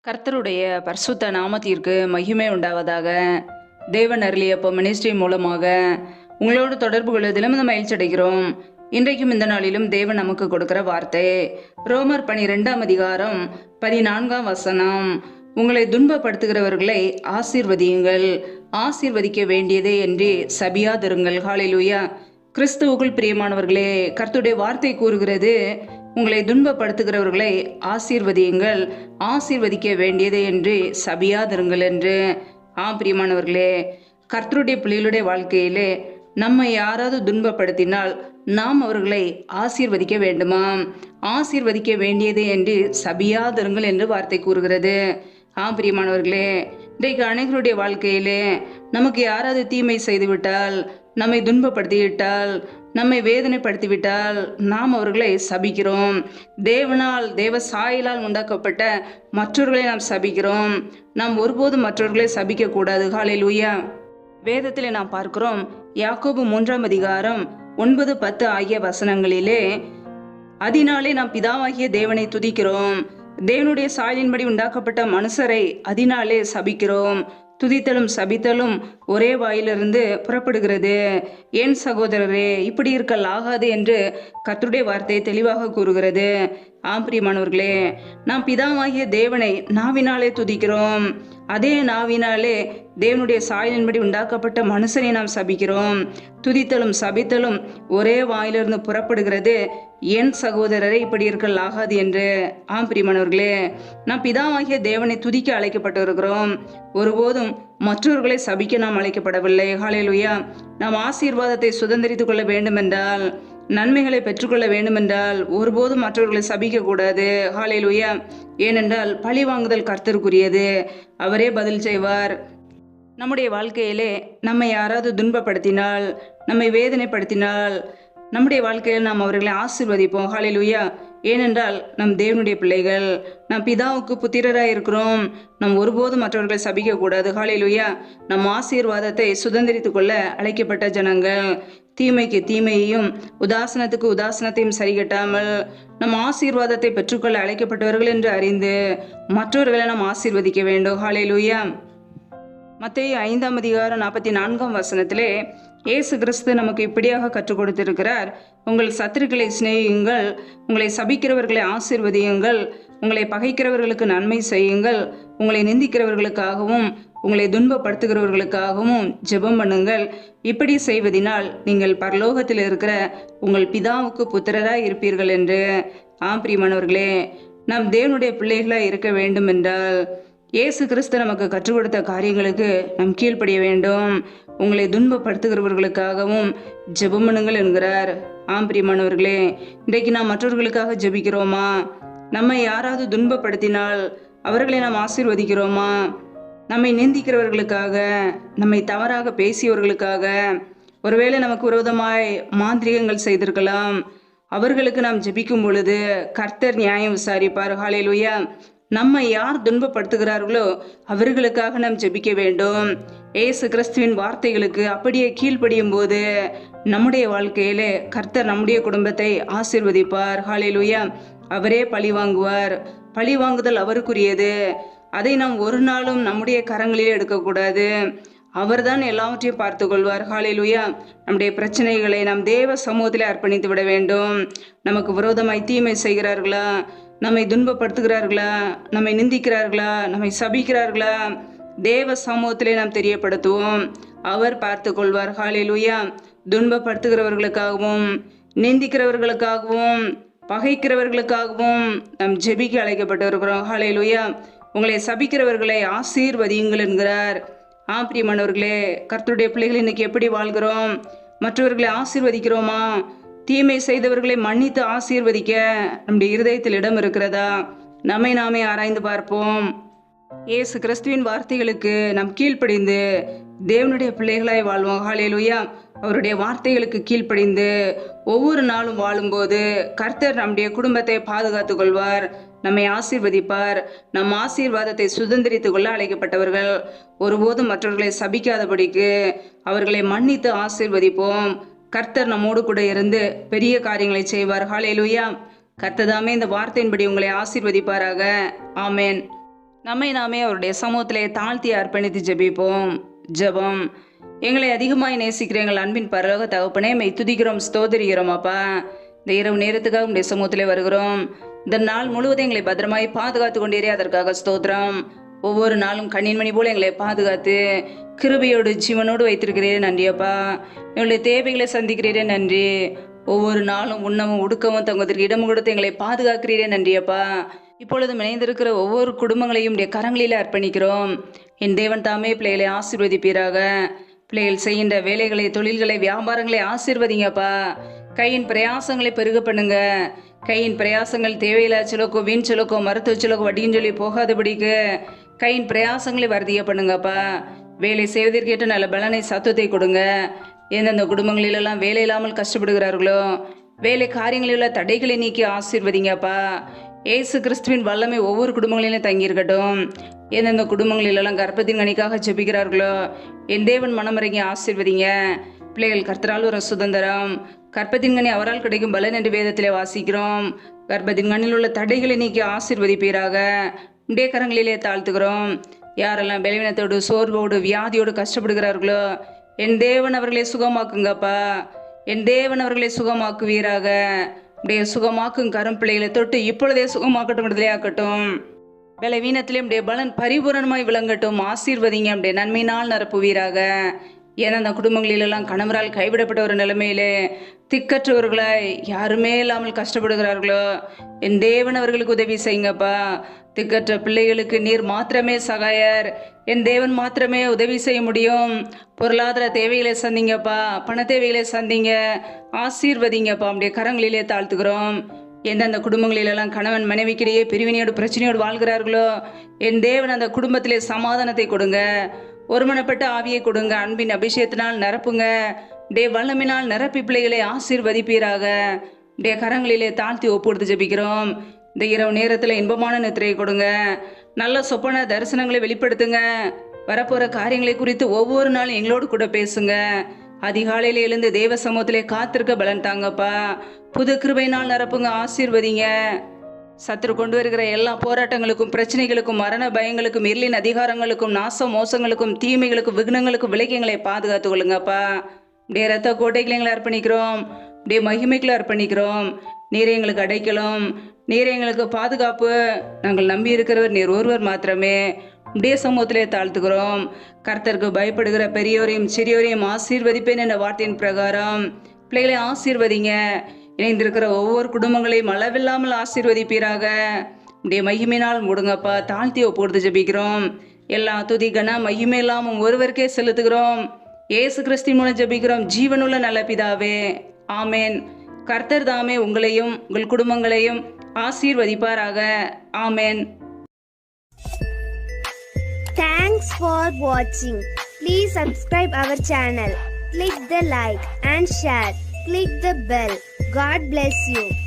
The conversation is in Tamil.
கர்த்தருடைய பரிசுத்த நாமத்திற்கு மகிமை உண்டாவதாக. தேவன் அருளியப்போ மினிஸ்ட்ரி மூலமாக உங்களோடு தொடர்பு கொள்வதிலும் இந்த மகிழ்ச்சி அடைகிறோம். இன்றைக்கும் இந்த நாளிலும் தேவன் நமக்கு கொடுக்கிற வார்த்தை ரோமர் 12ஆம் அதிகாரம் 14ஆம் வசனம். உங்களை துன்பப்படுத்துகிறவர்களை ஆசீர்வதியுங்கள், ஆசீர்வதிக்க வேண்டியதே என்று சபியாதிருங்கள். ஹல்லேலூயா. கிறிஸ்துவுக்குள் பிரியமானவர்களே, கர்த்தருடைய வார்த்தை கூறுகிறது, உங்களை துன்பப்படுத்துகிறவர்களை ஆசீர்வதியுங்கள், ஆசீர்வதிக்க வேண்டியதே என்று சபியாதிருங்கள் என்று. பிரியமானவர்களே, கர்த்தருடைய பிள்ளைகளுடைய வாழ்க்கையிலே நம்மை யாராவது துன்பப்படுத்தினால் நாம் அவர்களை ஆசீர்வதிக்க வேண்டுமா? ஆசீர்வதிக்க வேண்டியதே என்று சபியாதிருங்கள் என்று வார்த்தை கூறுகிறது. பிரியமானவர்களே, இன்றைக்கு அனைவருடைய வாழ்க்கையிலே நமக்கு யாராவது தீமை செய்துவிட்டால், நம்மை துன்பப்படுத்திவிட்டால், நம்மை வேதனைப்படுத்திவிட்டால் நாம் அவர்களை சபிக்கிறோம். தேவனால், தேவ சாயலால் உண்டாக்கப்பட்ட மற்றவர்களை நாம் சபிக்கிறோம். நாம் ஒருபோதும் மற்றவர்களை சபிக்க கூடாது. ஹல்லேலூயா. வேதத்திலே நாம் பார்க்கிறோம், யாக்கோபு 3ஆம் அதிகாரம் 9, 10 ஆகிய வசனங்களிலே, அதனாலே நாம் பிதாவாகிய தேவனை துதிக்கிறோம், தேவனுடைய சாயலின்படி உண்டாக்கப்பட்ட மனுஷரை அதனாலே சபிக்கிறோம். துதித்தலும் சபித்தலும் ஒரே வாயிலிருந்து புறப்படுகிறது. ஏன் சகோதரரே, இப்படி இருக்கல் ஆகாது என்று கர்த்தருடைய வார்த்தை தெளிவாக கூறுகிறது. பிரியமானவர்களே, நாம் பிதாவாகிய தேவனை நாவினாலே துதிக்கிறோம், அதே நாவினாலே தேவனுடைய சாயலின்படி உண்டாக்கப்பட்ட மனுஷனை நாம் சபிக்கிறோம். துதித்தலும் சபித்தலும் ஒரே வாயிலிருந்து புறப்படுகிறது. என் சகோதரரை இப்படி இருக்கல் ஆகாது என்று. பிரியமானவர்களே, நாம் பிதாவாகிய தேவனை துதிக்க அழைக்கப்பட்டிருக்கிறோம். ஒருபோதும் மற்றவர்களை சபிக்க நாம் அழைக்கப்படவில்லை. ஹல்லேலூயா. நாம் ஆசீர்வாதத்தை சுதந்திரித்துக் கொள்ள வேண்டுமென்றால், நன்மைகளை பெற்றுக்கொள்ள வேண்டுமென்றால் ஒருபோதும் மற்றவர்களை சபிக்க கூடாது. ஹல்லேலூயா. ஏனென்றால் பழி வாங்குதல் கர்த்தருக்குரியது, அவரே பதில் செய்வார். நம்முடைய வாழ்க்கையிலே நம்மை யாராவது துன்பப்படுத்தினால், நம்மை வேதனைப்படுத்தினால், நம்முடைய வாழ்க்கையில் நாம் அவர்களை ஆசீர்வதிப்போம். ஹல்லேலூயா. ஏனென்றால் நம் தேவனுடைய பிள்ளைகள், நம் பிதாவுக்கு புத்திரராய் இருக்கிறோம். நாம் ஒருபோதும் மற்றவர்களை சபிக்க கூடாது. ஹல்லேலூயா. நம் ஆசீர்வாதத்தை சுதந்திரித்துக் கொள்ள அழைக்கப்பட்ட ஜனங்கள். தீமைக்கு தீமையையும் உதாசனத்துக்கு உதாசனத்தையும் சரிகட்டாமல் நம் ஆசீர்வாதத்தை பெற்றுக்கொள்ள அழைக்கப்பட்டவர்கள் என்று அறிந்து மற்றவர்களை நாம் ஆசீர்வதிக்க வேண்டும். ஹல்லேலூயா. மத்தேயு 5ஆம் அதிகாரம் 44ஆம் வசனத்திலே இயேசு கிறிஸ்து நமக்கு இப்படியாக கற்றுக் கொடுத்திருக்கிறார், உங்கள் சத்துருக்களை சிநேகியுங்கள், உங்களை சபிக்கிறவர்களை ஆசீர்வதியுங்கள், உங்களை பகைக்கிறவர்களுக்கு நன்மை செய்யுங்கள், உங்களை நிந்திக்கிறவர்களுக்காகவும் உங்களை துன்பப்படுத்துகிறவர்களுக்காகவும் ஜெபம் பண்ணுங்கள். இப்படி செய்வதினால் நீங்கள் பரலோகத்தில் இருக்கிற உங்கள் பிதாவுக்கு புத்திரராய் இருப்பீர்கள் என்று. பிரியமானவர்களே, நாம் தேவனுடைய பிள்ளைகளாய் இருக்க வேண்டும் என்றால் இயேசு கிறிஸ்து நமக்கு கற்றுக் கொடுத்த காரியங்களுக்கு நாம் கீழ்ப்படிய வேண்டும். உங்களை துன்பப்படுத்துகிறவர்களுக்காகவும் ஜெபம் பண்ணுங்கள் என்கிறார். பிரியமானவர்களே, இன்றைக்கு நாம் மற்றவர்களுக்காக ஜெபிக்கிறோமா? நம்மை யாராவது துன்பப்படுத்தினால் அவர்களை நாம் ஆசீர்வதிக்கிறோமா? நம்மை நிந்திக்கிறவர்களுக்காக, நம்மை தவறாக பேசியவர்களுக்காக, ஒருவேளை நமக்கு விரோதமாய் மாந்திரிகங்கள் செய்திருக்கலாம், அவர்களுக்கு நாம் ஜெபிக்கும் பொழுது கர்த்தர் நியாயம் விசாரிப்பார். ஹல்லேலூயா. நம்மை யார் துன்பப்படுத்துகிறார்களோ அவர்களுக்காக நாம் ஜெபிக்க வேண்டும். இயேசு கிறிஸ்துவின் வார்த்தைகளுக்கு அப்படியே கீழ்ப்படியும் போது நம்முடைய வாழ்க்கையிலே கர்த்தர் நம்முடைய குடும்பத்தை ஆசீர்வதிப்பார். ஹல்லேலூயா. அவரே பழி வாங்குவார். பழி வாங்குதல் அவருக்குரியது. அதை நாம் ஒரு நாளும் நம்முடைய கரங்களிலே எடுக்கக்கூடாது. அவர்தான் எல்லாவற்றையும் பார்த்து கொள்வார். ஹல்லேலூயா. நம்முடைய பிரச்சனைகளை நாம் தேவ சமூகத்திலே அர்ப்பணித்து விட வேண்டும். நமக்கு விரோதமாய் தீமை செய்கிறார்களா, நம்மை துன்பப்படுத்துகிறார்களா, நம்மை நிந்திக்கிறார்களா, நம்மை சபிக்கிறார்களா, தேவ சமூகத்திலே நாம் தெரியப்படுத்துவோம். அவர் பார்த்து கொள்வார். ஹல்லேலூயா. துன்பப்படுத்துகிறவர்களுக்காகவும் நிந்திக்கிறவர்களுக்காகவும் பகைக்கிறவர்களுக்காகவும் நாம் ஜெபிக்க அழைக்கப்பட்டு இருக்கிறோம். ஹல்லேலூயா. உங்களை சபிக்கிறவர்களை ஆசீர்வதியுங்கள் என்கிறார். பிரியமானவர்களே, கர்த்தருடைய பிள்ளைகள் இன்னைக்கு எப்படி வாழ்கிறோம்? மற்றவர்களை ஆசீர்வதிக்கிறோமா? தீமை செய்தவர்களை மன்னித்து ஆசீர்வதிக்க நம்முடைய இருதயத்தில் இடம் இருக்கிறதா? நம்மை நாமே ஆராய்ந்து பார்ப்போம். இயேசு கிறிஸ்துவின் வார்த்தைகளுக்கு நாம் கீழ்ப்படிந்து தேவனுடைய பிள்ளைகளாய் வாழ்வோம். ஹல்லேலூயா. அவருடைய வார்த்தைகளுக்கு கீழ்ப்படிந்து ஒவ்வொரு நாளும் வாழும்போது கர்த்தர் நம்முடைய குடும்பத்தை பாதுகாத்துக் கொள்வார், நம்மை ஆசீர்வதிப்பார். நம் ஆசீர்வாதத்தை சுதந்திரித்துக் கொள்ள அழைக்கப்பட்டவர்கள். ஒருபோதும் மற்றவர்களை சபிக்காதபடிக்கு அவர்களை மன்னித்து ஆசீர்வதிப்போம். கர்த்தர் நம்மோடு கூட இருந்து பெரிய காரியங்களை செய்வார். ஹல்லேலூயா. கர்த்தர் தாமே இந்த வார்த்தையின்படி உங்களை ஆசீர்வதிப்பாராக. ஆமேன். நம்மை நாமே அவருடைய சமூகத்திலே தாழ்த்தி அர்ப்பணித்து ஜெபிப்போம். ஜெபம். எங்களை அதிகமாய் நேசிக்கிற எங்கள் அன்பின் பரலோக தகப்பனே, மெய் துதிக்கிறோம், ஸ்தோத்திரிக்கிறோம் அப்பா. இந்த இரவு நேரத்துக்காக உடைய சமூகத்திலே வருகிறோம். இந்த நாள் முழுவதும் எங்களை பத்திரமாய் பாதுகாத்து கொண்டீரே, அதற்காக ஸ்தோத்திரம். ஒவ்வொரு நாளும் கண்ணின் மணி போல எங்களை பாதுகாத்து கிருபையோடு ஜீவனோடு வைத்திருக்கிறீரே, நன்றியப்பா. எங்களுடைய தேவைகளை சந்திக்கிறீரே, நன்றி. ஒவ்வொரு நாளும் உண்ணவும் உடுக்கவும் தங்குவதற்கு இடம் கொடுத்து எங்களை பாதுகாக்கிறீரே, நன்றியப்பா. இப்பொழுது இணைந்திருக்கிற ஒவ்வொரு குடும்பங்களையும் உடைய கரங்களிலே அர்ப்பணிக்கிறோம். என் தேவன் தாமே பிள்ளைகளை ஆசீர்வதிப்பீராக. பிள்ளைகள் செய்கின்ற வேலைகளை, தொழில்களை, வியாபாரங்களை ஆசீர்வதிங்கப்பா. கையின் பிரயாசங்களை பெருக பண்ணுங்க. கையின் பிரயாசங்கள் தேவையில்லா செலவுக்கோ, வீண் செலவுக்கோ, மருத்துவ செலவுக்கோ, வட்டின்னு சொல்லி போகாதபடிக்கு கையின் பிரயாசங்களை வருதிய பண்ணுங்கப்பா. வேலை செய்வதற்கேற்ற நல்ல பலனை, சத்துவத்தை கொடுங்க. எந்தெந்த குடும்பங்களிலெல்லாம் வேலை இல்லாமல் கஷ்டப்படுகிறார்களோ, வேலை காரியங்களில் உள்ள தடைகளை நீக்கி ஆசீர்வதிங்கப்பா. ஏசு கிறிஸ்துவின் வல்லமை ஒவ்வொரு குடும்பங்களிலும் தங்கியிருக்கட்டும். எந்தெந்த குடும்பங்களிலெல்லாம் கர்ப்பத்தின் கனிக்காக ஜெபிக்கிறார்களோ, என் தேவன் மனமிறங்கி ஆசீர்வதிங்க. பிள்ளைகள் கர்த்தரால் ஒரு சுதந்திரம், கர்ப்பத்தின் கனி அவரால் கிடைக்கும் பலன் என்று வேதத்திலே வாசிக்கிறோம். கர்ப்பத்தின் கண்ணில் உள்ள தடைகளை நீக்கி ஆசீர்வதிப்பீராக. உடைய கரங்களிலே தாழ்த்துகிறோம். யாரெல்லாம் பலவீனத்தோடு, சோர்வோடு, வியாதியோடு கஷ்டப்படுகிறார்களோ, என் தேவன் அவர்களை சுகமாக்குங்கப்பா. என் தேவன் அவர்களை சுகமாக்குவீராக. உடைய சுகமாக்கும் கரும் பிள்ளைகளை தொட்டு இப்பொழுதே சுகமாக்கட்டும், விடுதலையாக்கட்டும். பலவீனத்திலே உடைய பலன் பரிபூரணமாய் விளங்கட்டும். ஆசீர்வதிங்க. உடைய நன்மையினால் நிரப்புவீராக. ஏன்னா அந்த குடும்பங்களிலெல்லாம் கணவரால் கைவிடப்பட்ட ஒரு நிலைமையிலே திக்கற்றவர்களாய் யாருமே இல்லாமல் கஷ்டப்படுகிறார்களோ, என் தேவன் அவர்களுக்கு உதவி செய்யுங்கப்பா. திக்கற்ற பிள்ளைகளுக்கு நீர் மாத்திரமே சகாயர். என் தேவன் மாத்திரமே உதவி செய்ய முடியும். பொருளாதார தேவைகளை சந்திங்கப்பா. பண தேவைகளை சந்திங்க. ஆசீர்வதிங்கப்பா. உடைய கரங்களிலே தாழ்த்துக்கிறோம். எந்தெந்த குடும்பங்களிலெல்லாம் கணவன் மனைவிக்கிடையே பிரிவினையோடு பிரச்சனையோடு வாழ்கிறார்களோ, என் தேவன் அந்த குடும்பத்திலே சமாதானத்தை கொடுங்க. ஒருமனப்பட்ட ஆவியை கொடுங்க. அன்பின் அபிஷேகத்தினால் நிரப்புங்க. உடைய வல்லமினால் நிரப்பி பிள்ளைகளை ஆசீர்வதிப்பீராக. உடைய கரங்களிலே தாழ்த்தி ஒப்புடுத்து ஜெபிக்கிறோம். இந்த இரவு நேரத்தில் இன்பமான நித்திரையை கொடுங்க. நல்ல சொப்பன தரிசனங்களை வெளிப்படுத்துங்க. வரப்போகிற காரியங்களை குறித்து ஒவ்வொரு நாளும் எங்களோடு கூட பேசுங்க. அதிகாலையில் எழுந்து தேவ சமூகத்திலே காத்திருக்க பலன் தாங்கப்பா. புது கிருபையினால் நிரப்புங்க. ஆசீர்வதிங்க. சத்துரு கொண்டு வருகிற எல்லா போராட்டங்களுக்கும், பிரச்சனைகளுக்கும், மரண பயங்களுக்கும், இருளின் அதிகாரங்களுக்கும், நாச மோசங்களுக்கும், தீமைகளுக்கும், விக்னங்களுக்கும் விலக்கி எங்களை பாதுகாத்து கொள்ளுங்கப்பா. உடைய ரத்த கோட்டைகளை எங்களை அர்ப்பணிக்கிறோம். உடைய மகிமைகளை அர்ப்பணிக்கிறோம். நீரை எங்களுக்கு அடைக்கலும், நீரை எங்களுக்கு பாதுகாப்பு. நாங்கள் நம்பி இருக்கிறவர் நீர் ஒருவர் மாத்திரமே. உடைய சமூகத்திலே தாழ்த்துக்கிறோம். கர்த்தருக்கு பயப்படுகிற பெரியோரையும் சிறியோரையும் ஆசீர்வதிப்பேன் என்ற வார்த்தையின் பிரகாரம் பிள்ளைகளை ஆசீர்வதிங்க. இணைந்திருக்கிற ஒவ்வொரு குடும்பங்களையும் அளவில்லாமல் ஆசீர்வதிப்பீராக. உடைய மகிமையினால் முடுங்கப்பா. தாழ்த்தி ஒப்புடுத்து ஜெபிக்கிறோம். எல்லா துதி கன மகிமை இல்லாமல் ஒருவருக்கே செலுத்துகிறோம். ஏசு கிறிஸ்துவின் மூலம் ஜெபிக்கிறோம், ஜீவனுள்ள நல்ல பிதாவே, ஆமேன். கர்த்தர் தாமே உங்களையும் உங்கள் குடும்பங்களையும் ஆசீர்வதிப்பாராக. ஆமேன். Thanks for watching. Please subscribe our channel. Click the like and share. Click the bell. God bless you.